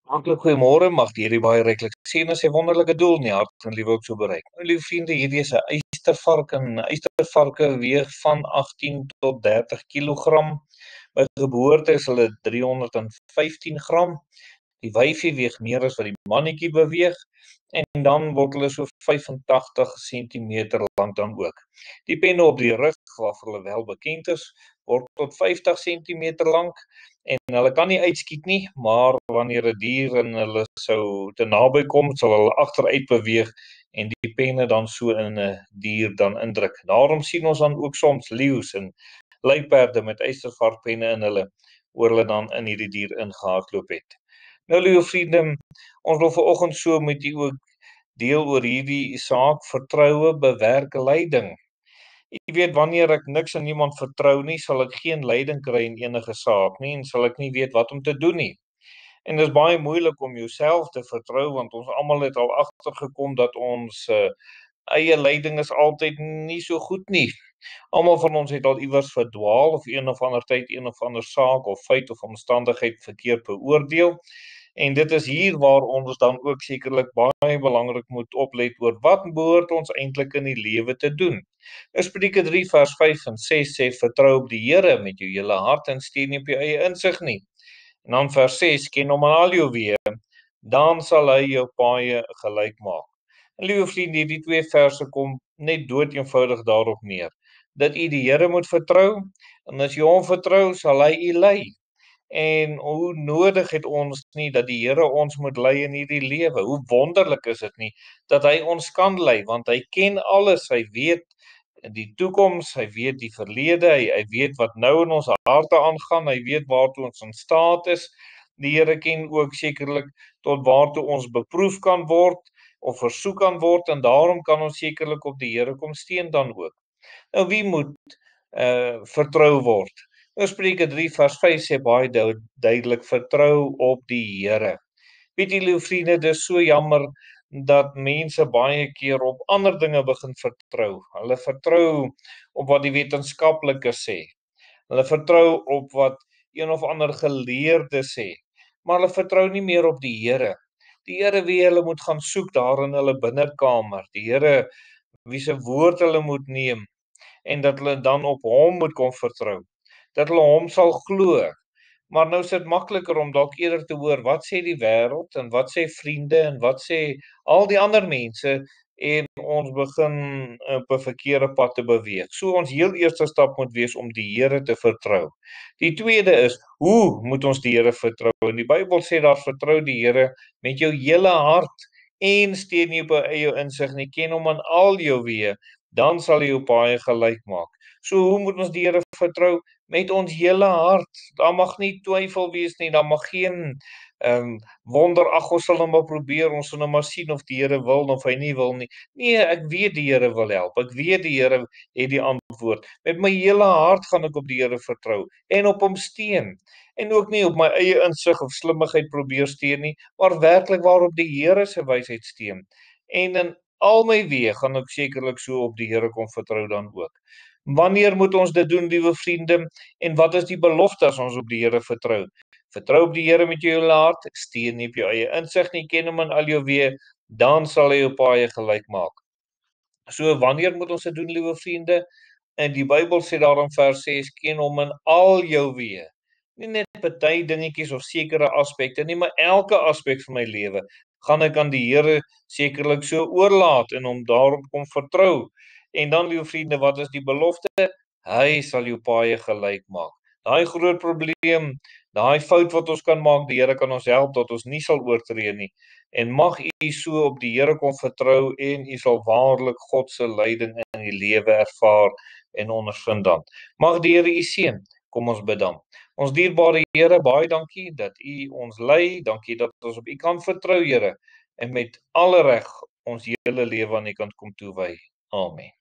Hartlik goeiemôre, mag die Here baie ryklik seën en sy wonderlike doel in die hart en liewe ook so bereik. Nou liewe vriende, hierdie is 'n eystervark en eystervarke weeg van 18 tot 30 kg. By geboorte is hulle 315 gram. Die wyfie weeg meer as wat die mannetjie beweeg en dan word hulle so 85 cm lank dan ook. Die penne op die rug, waarvoor hulle wel bekend is, word tot 50 cm lank. En hulle kan nie uitskiet nie, maar wanneer 'n dier en hulle sou te naby kom, sal hulle agteruit beweeg en die penne dan so in 'n dier dan indruk. Daarom sien ons dan ook soms leeu's en luiperde met eystervarkpenne in hulle dan in hierdie dier ingehardloop het. Nou liewe vriende, ons wil vanoggend so met u ook deel oor hierdie saak vertroue bewerk lyding. Jy weet, wanneer ek niks aan niemand vertrou nie, sal ek geen leiding kry in enige saak nie en sal ek nie weet wat om te doen nie. En dit is baie moeilik om jouself te vertrou want ons almal het al agtergekom dat ons eie leiding is altyd nie so goed nie. Almal van ons het al iewers verdwaal of een of ander tyd een of ander saak of feit of omstandigheid verkeerd beoordeel. En dit is hier waar ons dan ook sekerlik baie belangrik moet oplet oor wat behoort ons eintlik in die lewe te doen. Spreuke 3 vers 5 en 6 sê vertrou op die Here met jou hele hart en steun nie op jou eie insig nie. En dan vers 6, ken hom in al jou weë, dan sal hy jou paaie gelyk maak. En liewe vriende, hierdie twee verse kom net dood eenvoudig daarop neer, dat u die Here moet vertrou, en as jy hom vertrou, sal hy u lei. En hoe nodig het ons nie dat die Here ons moet lei in hierdie lewe? Hoe wonderlik is dit nie dat hy ons kan lei, want hy ken alles, hy weet die toekoms, hy weet die verlede, hy weet wat nou in ons harte aangaan, hy weet waartoe ons in staat is. Die Here ken ook sekerlik tot waartoe ons beproef kan word of versoek kan word en daarom kan ons sekerlik op die Here kom steun dan ook. Nou wie moet vertrou word? Nou Spreuke 3 vers 5 sê baie duidelik, vertrou op die Here. Weet jy, liewe vriende, dis so jammer dat mense baie keer op ander dinge begin vertrou. Hulle vertrou op wat die wetenskaplikes sê. Hulle vertrou op wat een of ander geleerde sê. Maar hulle vertrou nie meer op die Here. Die Here wie hulle moet gaan soek daar in hulle binnekamer. Die Here wie se woord hulle moet neem en dat hulle dan op hom moet kom vertrou. Dat hulle hom sal glo. Maar nou is dit makliker om dalk eerder te hoor wat sê die wêreld en wat sê vriende en wat sê al die ander mense en ons begin op 'n verkeerde pad te beweeg. So ons heel eerste stap moet wees om die Here te vertrou. Die tweede is, hoe moet ons die Here vertrou? En die Bybel sê daar vertrou die Here met jou hele hart en steun nie op jou eie insig nie, ken hom in al jou weë, dan sal hy jou paaie gelyk maak. So hoe moet ons die Here vertrou? Met ons hele hart. Daar mag nie twyfel wees nie, daar mag geen wonder, ag ons sal nou maar probeer, ons sal nou maar sien of die Here wil of hy nie wil nie. Nee, ek weet die Here wil help. Ek weet die Here het die antwoord. Met my hele hart gaan ek op die Here vertrou en op hom steun. En ook nie op my eie insig of slimmigheid probeer steun nie, maar werklik waarop die Here se wysheid steun. En in al my weë gaan ek sekerlik so op die Here kom vertrou dan ook. Wanneer moet ons dit doen, liewe vriende? En wat is die belofte as ons op die Here vertrou? Vertrou op die Here met jou hele hart, steun nie op jou eie insig nie, ken hom in al jou weë, dan sal hy jou paaie gelyk maak. So wanneer moet ons dit doen, liewe vriende? En die Bybel sê daar in vers 6, ken hom in al jou weë. Nie net party dingetjies of sekere aspekte nie, maar elke aspek van my lewe gaan ek aan die Here sekerlik so oorlaat en hom daarop kom vertrou. En dan, liewe vriende, wat is die belofte? Hy sal jou paaie gelyk maak. Daai groot probleem, daai fout wat ons kan maak, die Here kan ons help dat ons nie sal oortree nie. En mag u so op die Here kom vertrou en u sal waarlik God se leiding in die lewe ervaar en ondervind dan. Mag die Here u seën. Kom ons bid dan. Ons dierbare Here, baie dankie dat u ons lei. Dankie dat ons op u kan vertrou, Here, en met alle reg ons hele lewe aan u kan kom toewy. Amen.